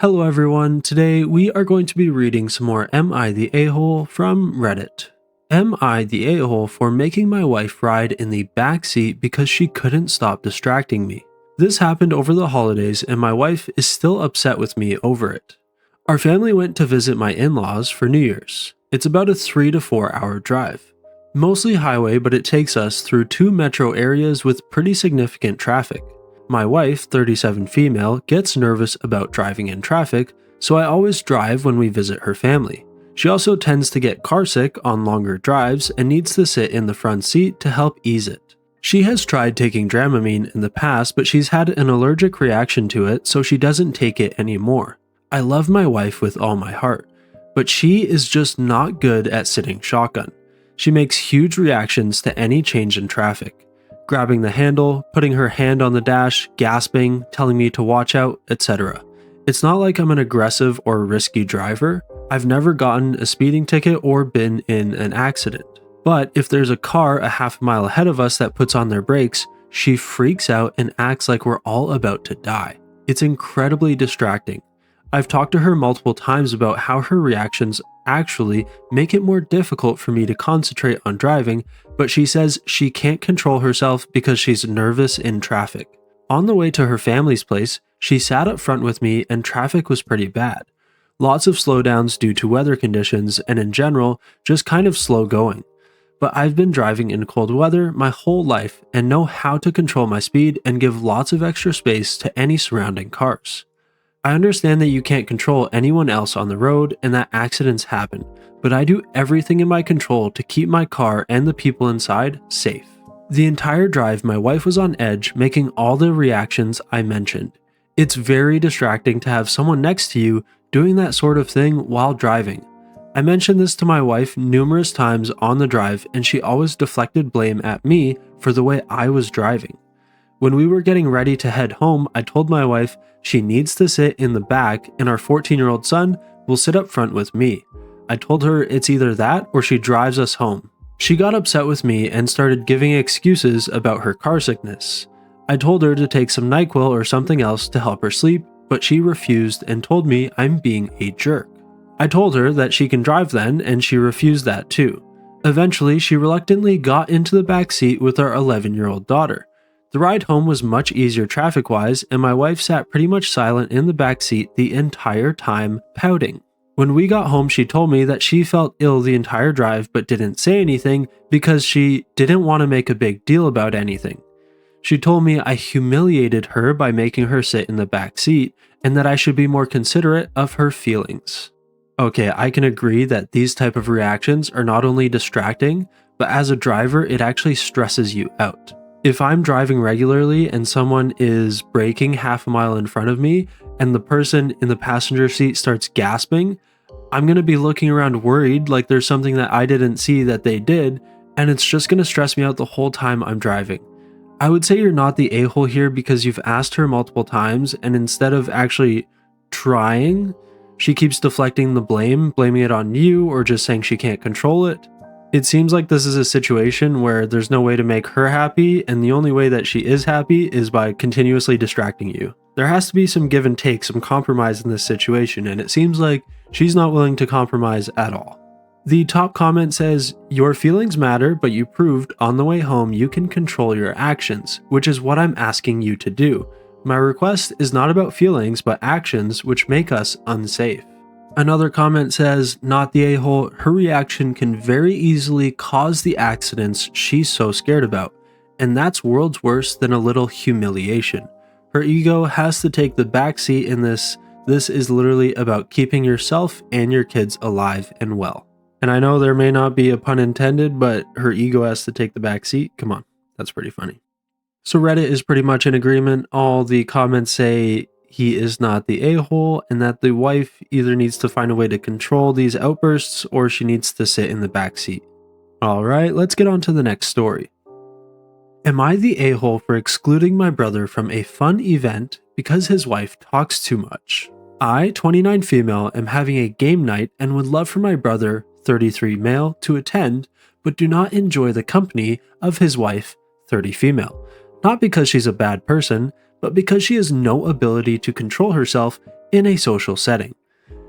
Hello everyone, today we are going to be reading some more Am I the A-hole from Reddit. Am I the a-hole for making my wife ride in the back seat because she couldn't stop distracting me? This happened over the holidays and my wife is still upset with me over it. Our family went to visit my in-laws for New Year's. It's about a 3 to 4 hour drive. Mostly highway, but it takes us through 2 metro areas with pretty significant traffic. My wife, 37 female, gets nervous about driving in traffic, so I always drive when we visit her family. She also tends to get carsick on longer drives and needs to sit in the front seat to help ease it. She has tried taking Dramamine in the past, but she's had an allergic reaction to it, so she doesn't take it anymore. I love my wife with all my heart, but she is just not good at sitting shotgun. She makes huge reactions to any change in traffic. Grabbing the handle, putting her hand on the dash, gasping, telling me to watch out, etc. It's not like I'm an aggressive or risky driver. I've never gotten a speeding ticket or been in an accident. But if there's a car a half mile ahead of us that puts on their brakes, she freaks out and acts like we're all about to die. It's incredibly distracting. I've talked to her multiple times about how her reactions actually make it more difficult for me to concentrate on driving, but she says she can't control herself because she's nervous in traffic. On the way to her family's place, she sat up front with me and traffic was pretty bad. Lots of slowdowns due to weather conditions and in general, just kind of slow going. But I've been driving in cold weather my whole life and know how to control my speed and give lots of extra space to any surrounding cars. I understand that you can't control anyone else on the road and that accidents happen, but I do everything in my control to keep my car and the people inside safe. The entire drive, my wife was on edge, making all the reactions I mentioned. It's very distracting to have someone next to you doing that sort of thing while driving. I mentioned this to my wife numerous times on the drive, and she always deflected blame at me for the way I was driving. When we were getting ready to head home, I told my wife she needs to sit in the back and our 14-year-old son will sit up front with me. I told her it's either that or she drives us home. She got upset with me and started giving excuses about her car sickness. I told her to take some NyQuil or something else to help her sleep, but she refused and told me I'm being a jerk. I told her that she can drive then, and she refused that too. Eventually, she reluctantly got into the back seat with our 11-year-old daughter. The ride home was much easier traffic-wise, and my wife sat pretty much silent in the back seat the entire time, pouting. When we got home, she told me that she felt ill the entire drive but didn't say anything because she didn't want to make a big deal about anything. She told me I humiliated her by making her sit in the back seat and that I should be more considerate of her feelings. Okay, I can agree that these type of reactions are not only distracting, but as a driver, it actually stresses you out. If I'm driving regularly and someone is braking half a mile in front of me and the person in the passenger seat starts gasping, I'm going to be looking around worried like there's something that I didn't see that they did, and it's just going to stress me out the whole time I'm driving. I would say you're not the a-hole here because you've asked her multiple times and instead of actually trying, she keeps deflecting the blame, blaming it on you or just saying she can't control it. It seems like this is a situation where there's no way to make her happy, and the only way that she is happy is by continuously distracting you. There has to be some give and take, some compromise in this situation, and it seems like she's not willing to compromise at all. The top comment says, "Your feelings matter, but you proved on the way home you can control your actions, which is what I'm asking you to do. My request is not about feelings, but actions which make us unsafe." Another comment says, "Not the a-hole, her reaction can very easily cause the accidents she's so scared about, and that's worlds worse than a little humiliation. Her ego has to take the back seat in this. This is literally about keeping yourself and your kids alive and well." And I know there may not be a pun intended, but her ego has to take the back seat? Come on, that's pretty funny. So Reddit is pretty much in agreement. All the comments say he is not the a-hole and that the wife either needs to find a way to control these outbursts or she needs to sit in the back seat. Alright, let's get on to the next story. Am I the a-hole for excluding my brother from a fun event because his wife talks too much? I, 29 female, am having a game night and would love for my brother, 33 male, to attend, but do not enjoy the company of his wife, 30 female. Not because she's a bad person, but because she has no ability to control herself in a social setting.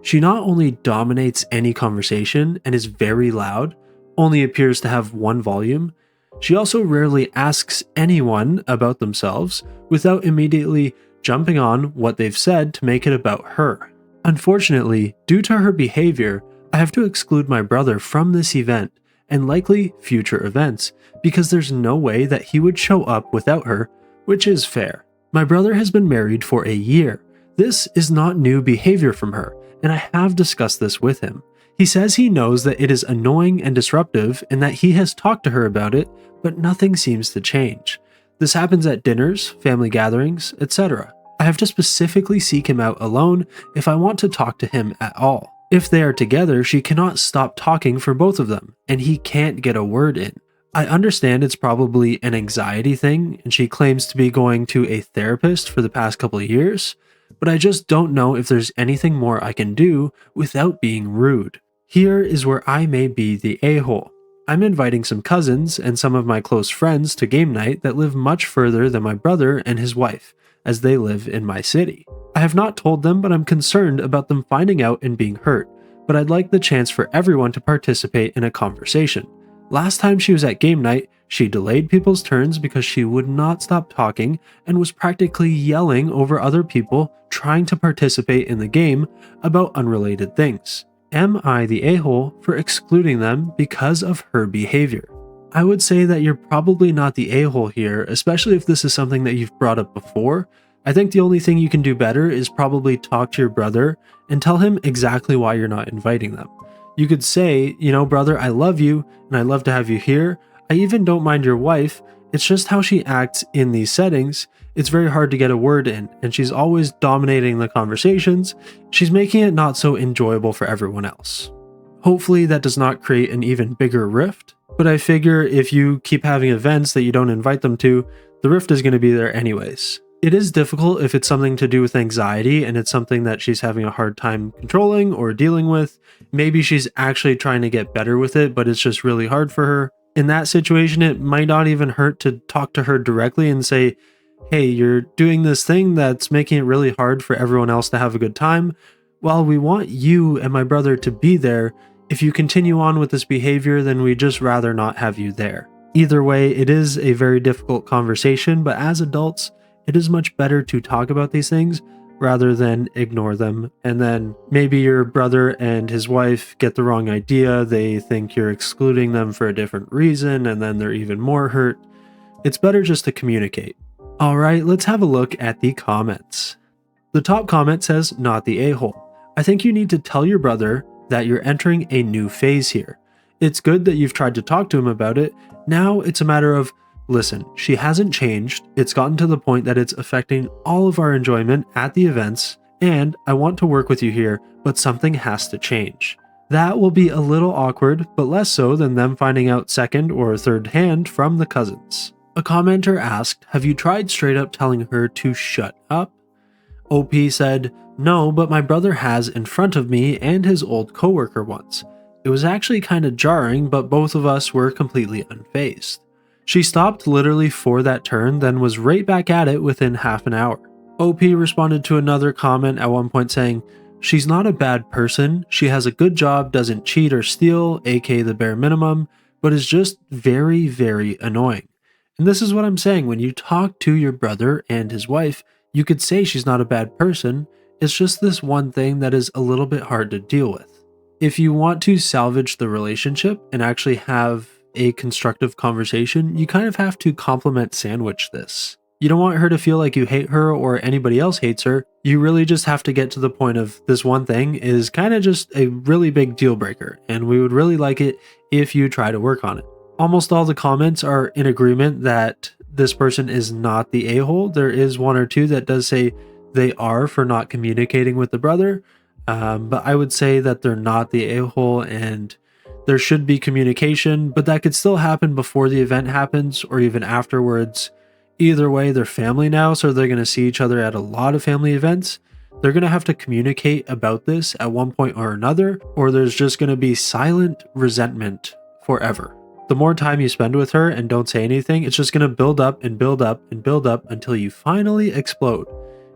She not only dominates any conversation and is very loud, only appears to have one volume, she also rarely asks anyone about themselves without immediately jumping on what they've said to make it about her. Unfortunately, due to her behavior, I have to exclude my brother from this event and likely future events because there's no way that he would show up without her, which is fair. My brother has been married for a year. This is not new behavior from her, and I have discussed this with him. He says he knows that it is annoying and disruptive and that he has talked to her about it, but nothing seems to change. This happens at dinners, family gatherings, etc. I have to specifically seek him out alone if I want to talk to him at all. If they are together, she cannot stop talking for both of them, and he can't get a word in. I understand it's probably an anxiety thing, and she claims to be going to a therapist for the past couple of years, but I just don't know if there's anything more I can do without being rude. Here is where I may be the a-hole. I'm inviting some cousins and some of my close friends to game night that live much further than my brother and his wife, as they live in my city. I have not told them, but I'm concerned about them finding out and being hurt, but I'd like the chance for everyone to participate in a conversation. Last time she was at game night, she delayed people's turns because she would not stop talking and was practically yelling over other people trying to participate in the game about unrelated things. Am I the a-hole for excluding them because of her behavior? I would say that you're probably not the a-hole here, especially if this is something that you've brought up before. I think the only thing you can do better is probably talk to your brother and tell him exactly why you're not inviting them. You could say, brother, I love you and I'd love to have you here. I even don't mind your wife. It's just how she acts in these settings. It's very hard to get a word in, and she's always dominating the conversations. She's making it not so enjoyable for everyone else. Hopefully that does not create an even bigger rift, but I figure if you keep having events that you don't invite them to, the rift is going to be there anyways. It is difficult if it's something to do with anxiety and it's something that she's having a hard time controlling or dealing with. Maybe she's actually trying to get better with it, but it's just really hard for her. In that situation, it might not even hurt to talk to her directly and say, hey, you're doing this thing that's making it really hard for everyone else to have a good time. While we want you and my brother to be there, if you continue on with this behavior, then we'd just rather not have you there. Either way, it is a very difficult conversation, but as adults, it is much better to talk about these things rather than ignore them. And then maybe your brother and his wife get the wrong idea. They think you're excluding them for a different reason, and then they're even more hurt. It's better just to communicate. All right, let's have a look at the comments. The top comment says, not the a-hole. I think you need to tell your brother that you're entering a new phase here. It's good that you've tried to talk to him about it. Now it's a matter of, listen, she hasn't changed. It's gotten to the point that it's affecting all of our enjoyment at the events, and I want to work with you here, but something has to change. That will be a little awkward, but less so than them finding out second or third hand from the cousins. A commenter asked, have you tried straight up telling her to shut up? OP said, no, but my brother has in front of me and his old coworker once. It was actually kind of jarring, but both of us were completely unfazed. She stopped literally for that turn, then was right back at it within half an hour. OP responded to another comment at one point saying, she's not a bad person, she has a good job, doesn't cheat or steal, aka the bare minimum, but is just very, very annoying. And this is what I'm saying, when you talk to your brother and his wife, you could say she's not a bad person, it's just this one thing that is a little bit hard to deal with. If you want to salvage the relationship and actually have a constructive conversation, you kind of have to compliment sandwich this. You don't want her to feel like you hate her or anybody else hates her. You really just have to get to the point of this one thing is kind of just a really big deal breaker, and we would really like it if you try to work on it. Almost all the comments are in agreement that this person is not the a-hole. There is one or two that does say they are for not communicating with the brother, but I would say that they're not the a-hole, and there should be communication, but that could still happen before the event happens or even afterwards. Either way, they're family now, so they're going to see each other at a lot of family events. They're going to have to communicate about this at one point or another, or there's just going to be silent resentment forever. The more time you spend with her and don't say anything, it's just going to build up and build up and build up until you finally explode.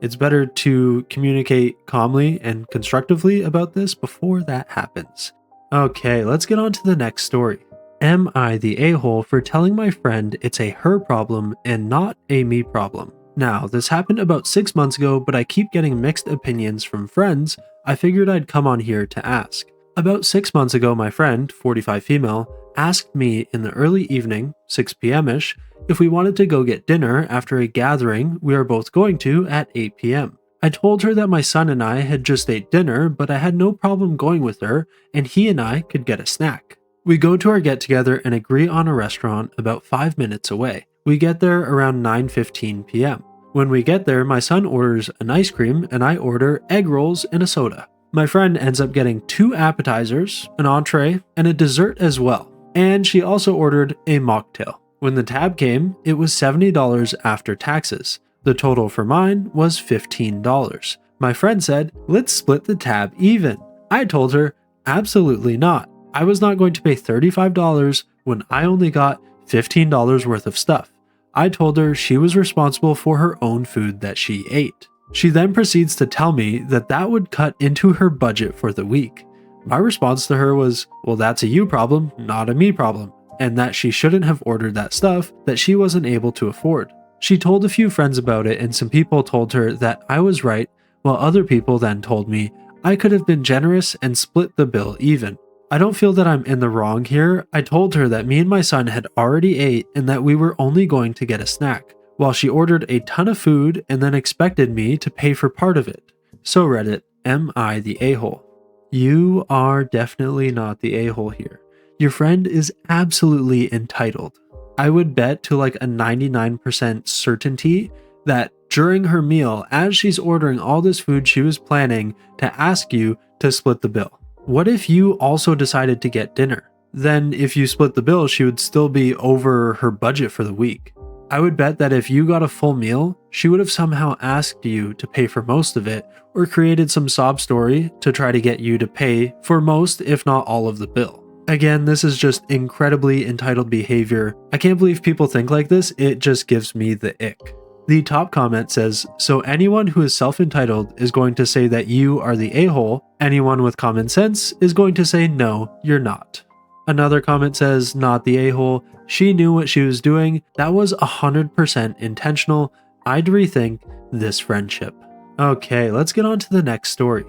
It's better to communicate calmly and constructively about this before that happens. Okay, let's get on to the next story. Am I the a-hole for telling my friend it's a her problem and not a me problem? Now, this happened about 6 months ago, but I keep getting mixed opinions from friends. I figured I'd come on here to ask. About 6 months ago, my friend, 45 female, asked me in the early evening, 6 p.m.ish, if we wanted to go get dinner after a gathering we are both going to at 8 p.m. I told her that my son and I had just ate dinner, but I had no problem going with her, and he and I could get a snack. We go to our get together and agree on a restaurant about 5 minutes away. We get there around 9:15 p.m. When we get there, my son orders an ice cream and I order egg rolls and a soda. My friend ends up getting 2 appetizers, an entree, and a dessert as well. And she also ordered a mocktail. When the tab came, it was $70 after taxes. The total for mine was $15. My friend said, "Let's split the tab even." I told her, absolutely not. I was not going to pay $35 when I only got $15 worth of stuff. I told her she was responsible for her own food that she ate. She then proceeds to tell me that that would cut into her budget for the week. My response to her was, well, that's a you problem, not a me problem, and that she shouldn't have ordered that stuff that she wasn't able to afford. She told a few friends about it, and some people told her that I was right, while other people then told me I could have been generous and split the bill even. I don't feel that I'm in the wrong here. I told her that me and my son had already ate and that we were only going to get a snack, while she ordered a ton of food and then expected me to pay for part of it. So Reddit, am I the a-hole? You are definitely not the a-hole here. Your friend is absolutely entitled. I would bet to like a 99% certainty that during her meal, as she's ordering all this food, she was planning to ask you to split the bill. What if you also decided to get dinner? Then if you split the bill, she would still be over her budget for the week. I would bet that if you got a full meal, she would have somehow asked you to pay for most of it or created some sob story to try to get you to pay for most, if not all of the bill. Again, this is just incredibly entitled behavior. I can't believe people think like this. It just gives me the ick. The top comment says, so anyone who is self-entitled is going to say that you are the a-hole. Anyone with common sense is going to say, no, you're not. Another comment says, not the a-hole. She knew what she was doing. That was 100% intentional. I'd rethink this friendship. Okay, let's get on to the next story.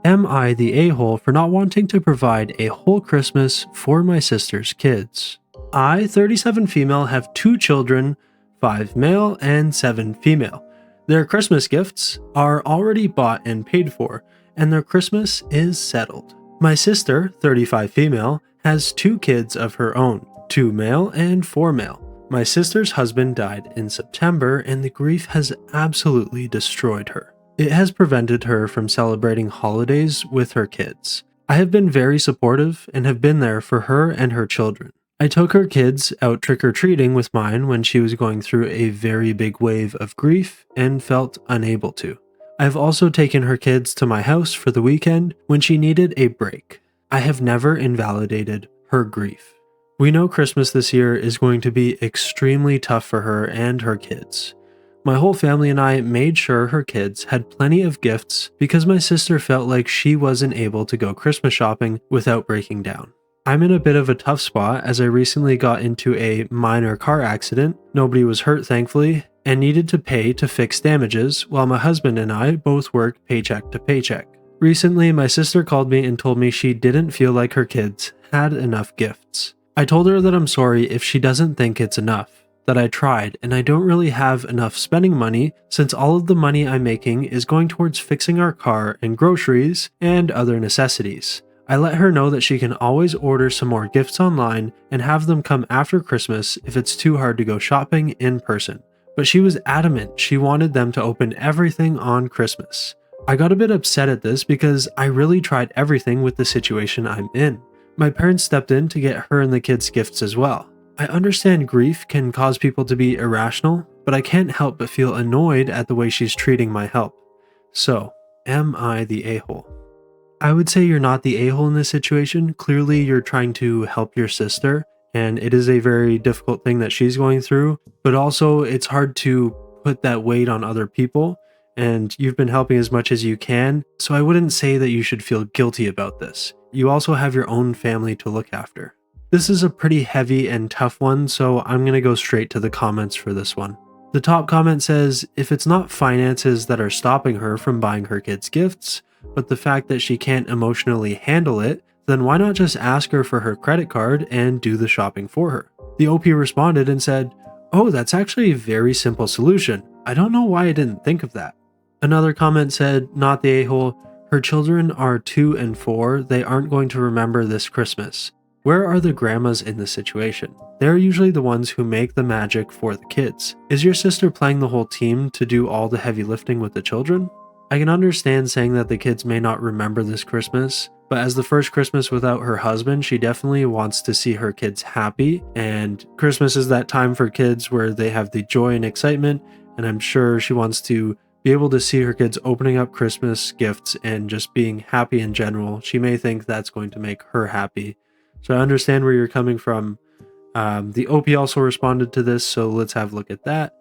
Am I the a-hole for not wanting to provide a whole Christmas for my sister's kids? I, 37 female, have 2 children, 5 male and 7 female. Their Christmas gifts are already bought and paid for, and their Christmas is settled. My sister, 35 female, has 2 kids of her own, 2 male and 4 male. My sister's husband died in September, and the grief has absolutely destroyed her. It has prevented her from celebrating holidays with her kids. I have been very supportive and have been there for her and her children. I took her kids out trick-or-treating with mine when she was going through a very big wave of grief and felt unable to. I have also taken her kids to my house for the weekend when she needed a break. I have never invalidated her grief. We know Christmas this year is going to be extremely tough for her and her kids. My whole family and I made sure her kids had plenty of gifts because my sister felt like she wasn't able to go Christmas shopping without breaking down. I'm in a bit of a tough spot as I recently got into a minor car accident. Nobody was hurt, thankfully, and needed to pay to fix damages while my husband and I both work paycheck to paycheck. Recently, my sister called me and told me she didn't feel like her kids had enough gifts. I told her that I'm sorry if she doesn't think it's enough, that I tried and I don't really have enough spending money since all of the money I'm making is going towards fixing our car and groceries and other necessities. I let her know that she can always order some more gifts online and have them come after Christmas if it's too hard to go shopping in person. But she was adamant she wanted them to open everything on Christmas. I got a bit upset at this because I really tried everything with the situation I'm in. My parents stepped in to get her and the kids gifts as well. I understand grief can cause people to be irrational, but I can't help but feel annoyed at the way she's treating my help. So, am I the a-hole? I would say you're not the a-hole in this situation. Clearly, you're trying to help your sister, and it is a very difficult thing that she's going through, but also it's hard to put that weight on other people and you've been helping as much as you can, so I wouldn't say that you should feel guilty about this. You also have your own family to look after. This is a pretty heavy and tough one, so I'm gonna go straight to the comments for this one. The top comment says, if it's not finances that are stopping her from buying her kids gifts, but the fact that she can't emotionally handle it, then why not just ask her for her credit card and do the shopping for her? The OP responded and said, oh, that's actually a very simple solution. I don't know why I didn't think of that. Another comment said, not the a-hole, her children are 2 and 4, they aren't going to remember this Christmas. Where are the grandmas in this situation? They're usually the ones who make the magic for the kids. Is your sister playing the whole team to do all the heavy lifting with the children? I can understand saying that the kids may not remember this Christmas, but as the first Christmas without her husband, she definitely wants to see her kids happy, and Christmas is that time for kids where they have the joy and excitement, and I'm sure she wants to be able to see her kids opening up Christmas gifts and just being happy in general. She may think that's going to make her happy. So I understand where you're coming from. The OP also responded to this, so let's have a look at that.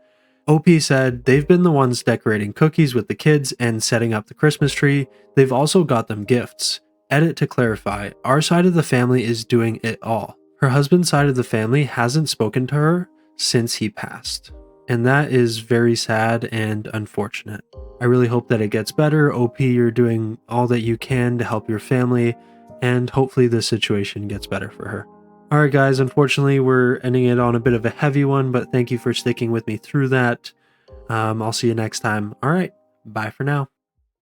OP said they've been the ones decorating cookies with the kids and setting up the Christmas tree. They've also got them gifts. Edit to clarify, our side of the family is doing it all. Her husband's side of the family hasn't spoken to her since he passed. And that is very sad and unfortunate. I really hope that it gets better. OP, you're doing all that you can to help your family, and hopefully this situation gets better for her. Alright guys, unfortunately we're ending it on a bit of a heavy one, but thank you for sticking with me through that. I'll see you next time. Alright, bye for now.